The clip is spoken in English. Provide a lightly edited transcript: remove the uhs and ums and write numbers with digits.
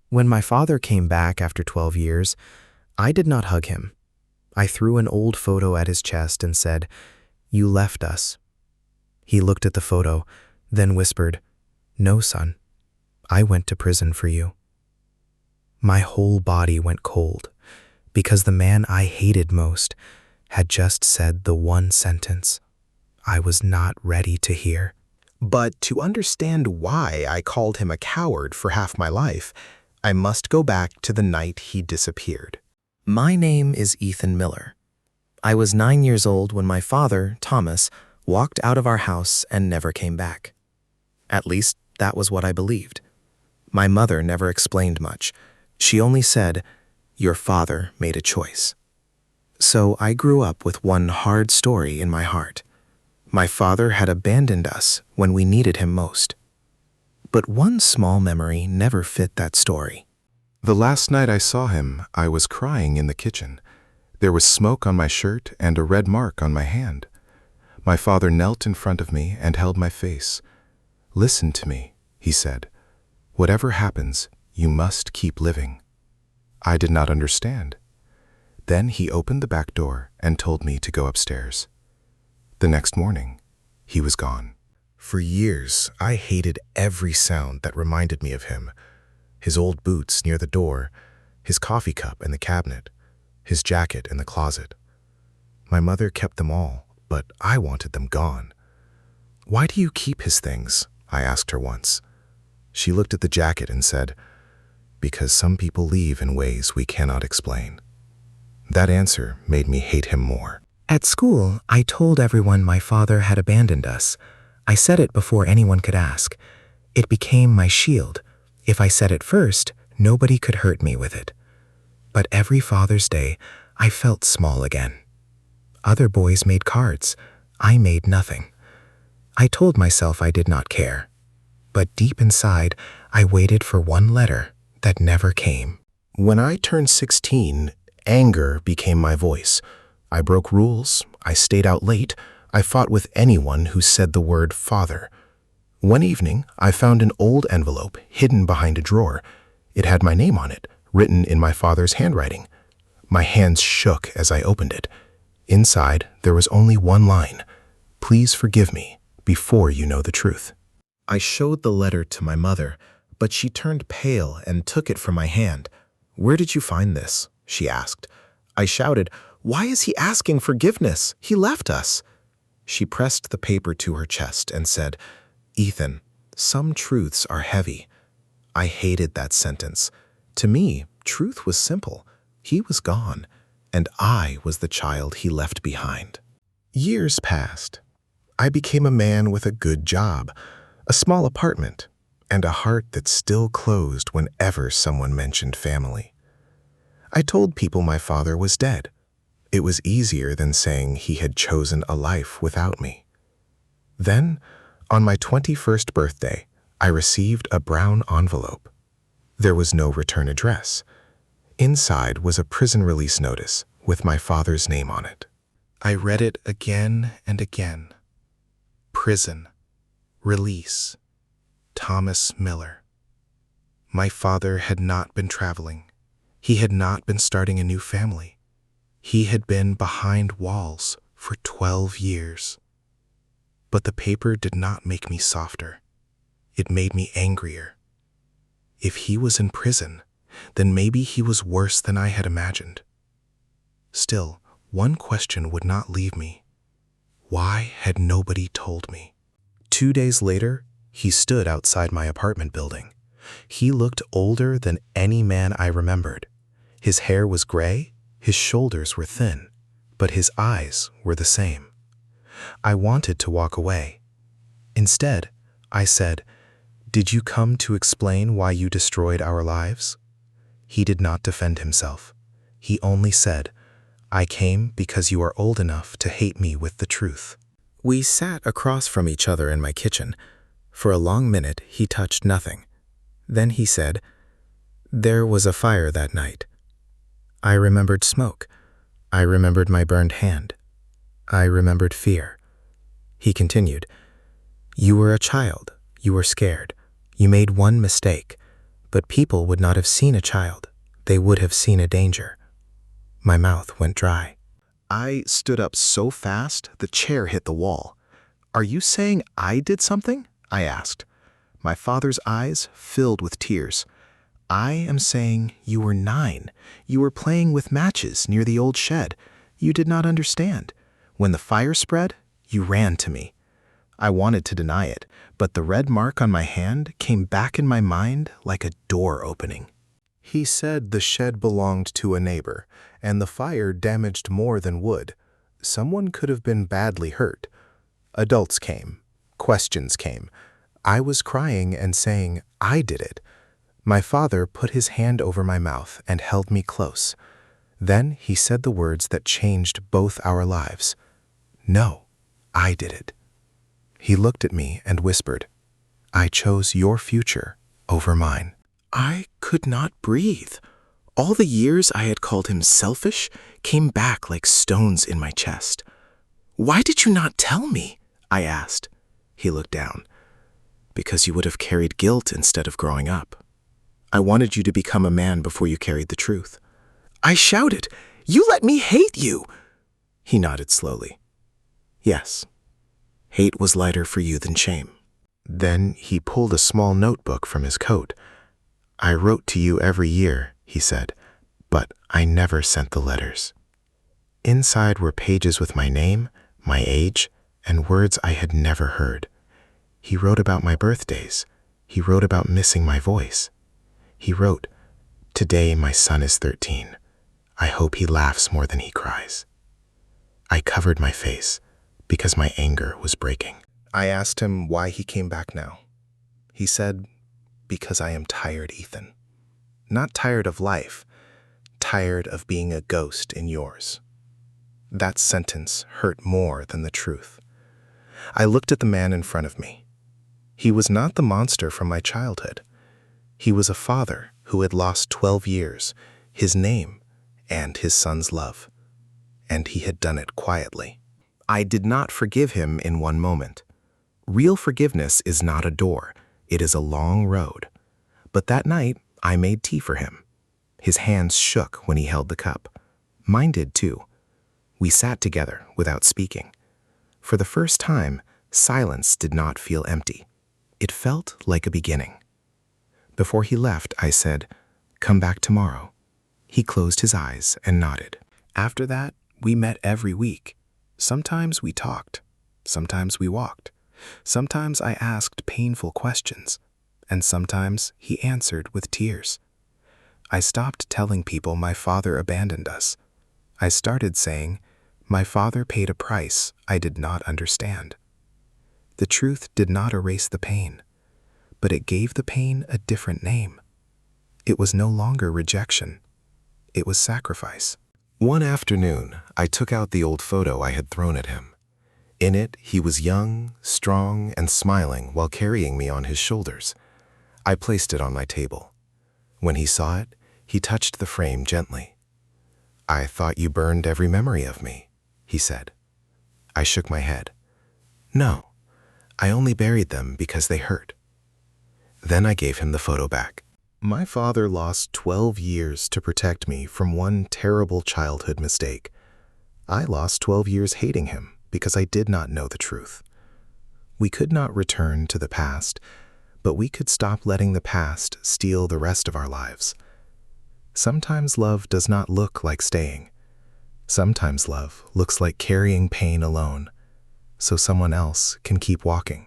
When my father came back after 12 years, I did not hug him. I threw an old photo at his chest and said, "You left us." He looked at the photo, then whispered, "No, son, I went to prison for you." My whole body went cold because the man I hated most had just said the one sentence I was not ready to hear. But to understand why I called him a coward for half my life, I must go back to the night he disappeared. My name is Ethan Miller. I was 9 years old when my father, Thomas, walked out of our house and never came back. At least, that was what I believed. My mother never explained much. She only said, "Your father made a choice." So I grew up with one hard story in my heart. My father had abandoned us when we needed him most. But one small memory never fit that story. The last night I saw him, I was crying in the kitchen. There was smoke on my shirt and a red mark on my hand. My father knelt in front of me and held my face. "Listen to me," he said. "Whatever happens, you must keep living." I did not understand. Then he opened the back door and told me to go upstairs. The next morning, he was gone. For years, I hated every sound that reminded me of him. His old boots near the door, his coffee cup in the cabinet, his jacket in the closet. My mother kept them all, but I wanted them gone. "Why do you keep his things?" I asked her once. She looked at the jacket and said, "Because some people leave in ways we cannot explain." That answer made me hate him more. At school, I told everyone my father had abandoned us. I said it before anyone could ask. It became my shield. If I said it first, nobody could hurt me with it. But every Father's Day, I felt small again. Other boys made cards. I made nothing. I told myself I did not care. But deep inside, I waited for one letter that never came. When I turned 16, anger became my voice. I broke rules, I stayed out late, I fought with anyone who said the word father. One evening, I found an old envelope hidden behind a drawer. It had my name on it, written in my father's handwriting. My hands shook as I opened it. Inside, there was only one line: "Please forgive me before you know the truth." I showed the letter to my mother, but she turned pale and took it from my hand. "Where did you find this?" she asked. I shouted, "Why is he asking forgiveness? He left us." She pressed the paper to her chest and said, "Ethan, some truths are heavy." I hated that sentence. To me, truth was simple. He was gone, and I was the child he left behind. Years passed. I became a man with a good job, a small apartment, and a heart that still closed whenever someone mentioned family. I told people my father was dead. It was easier than saying he had chosen a life without me. Then, on my 21st birthday, I received a brown envelope. There was no return address. Inside was a prison release notice with my father's name on it. I read it again and again. Prison. Release. Thomas Miller. My father had not been traveling. He had not been starting a new family. He had been behind walls for 12 years. But the paper did not make me softer. It made me angrier. If he was in prison, then maybe he was worse than I had imagined. Still, one question would not leave me. Why had nobody told me? 2 days later, he stood outside my apartment building. He looked older than any man I remembered. His hair was gray, his shoulders were thin, but his eyes were the same. I wanted to walk away. Instead, I said, "Did you come to explain why you destroyed our lives?" He did not defend himself. He only said, "I came because you are old enough to hate me with the truth." We sat across from each other in my kitchen. For a long minute, he touched nothing. Then he said, "There was a fire that night." I remembered smoke. I remembered my burned hand. I remembered fear. He continued, "You were a child. You were scared. You made one mistake. But people would not have seen a child. They would have seen a danger. My mouth went dry. I stood up so fast, the chair hit the wall. "Are you saying I did something?" I asked. My father's eyes filled with tears. "I am saying you were 9. You were playing with matches near the old shed. You did not understand. When the fire spread, you ran to me." I wanted to deny it, but the red mark on my hand came back in my mind like a door opening. He said the shed belonged to a neighbor, and the fire damaged more than wood. Someone could have been badly hurt. Adults came. Questions came. I was crying and saying, "I did it." My father put his hand over my mouth and held me close. Then he said the words that changed both our lives. "No, I did it." He looked at me and whispered, "I chose your future over mine." I could not breathe. All the years I had called him selfish came back like stones in my chest. "Why did you not tell me?" I asked. He looked down. "Because you would have carried guilt instead of growing up. I wanted you to become a man before you carried the truth." I shouted, "You let me hate you!" He nodded slowly. "Yes, hate was lighter for you than shame." Then he pulled a small notebook from his coat. "I wrote to you every year," he said, "but I never sent the letters." Inside were pages with my name, my age, and words I had never heard. He wrote about my birthdays. He wrote about missing my voice. He wrote, "Today my son is 13. I hope he laughs more than he cries." I covered my face because my anger was breaking. I asked him why he came back now. He said, "Because I am tired, Ethan. Not tired of life, tired of being a ghost in yours." That sentence hurt more than the truth. I looked at the man in front of me. He was not the monster from my childhood. He was a father who had lost 12 years, his name, and his son's love. And he had done it quietly. I did not forgive him in one moment. Real forgiveness is not a door. It is a long road. But that night, I made tea for him. His hands shook when he held the cup. Mine did too. We sat together without speaking. For the first time, silence did not feel empty. It felt like a beginning. Before he left, I said, "Come back tomorrow." He closed his eyes and nodded. After that, we met every week. Sometimes we talked. Sometimes we walked. Sometimes I asked painful questions, and sometimes he answered with tears. I stopped telling people my father abandoned us. I started saying, my father paid a price I did not understand. The truth did not erase the pain, but it gave the pain a different name. It was no longer rejection. It was sacrifice. One afternoon, I took out the old photo I had thrown at him. In it, he was young, strong, and smiling while carrying me on his shoulders. I placed it on my table. When he saw it, he touched the frame gently. "I thought you burned every memory of me," he said. I shook my head. "No, I only buried them because they hurt." Then I gave him the photo back. My father lost 12 years to protect me from one terrible childhood mistake. I lost 12 years hating him because I did not know the truth. We could not return to the past, but we could stop letting the past steal the rest of our lives. Sometimes love does not look like staying. Sometimes love looks like carrying pain alone, so someone else can keep walking.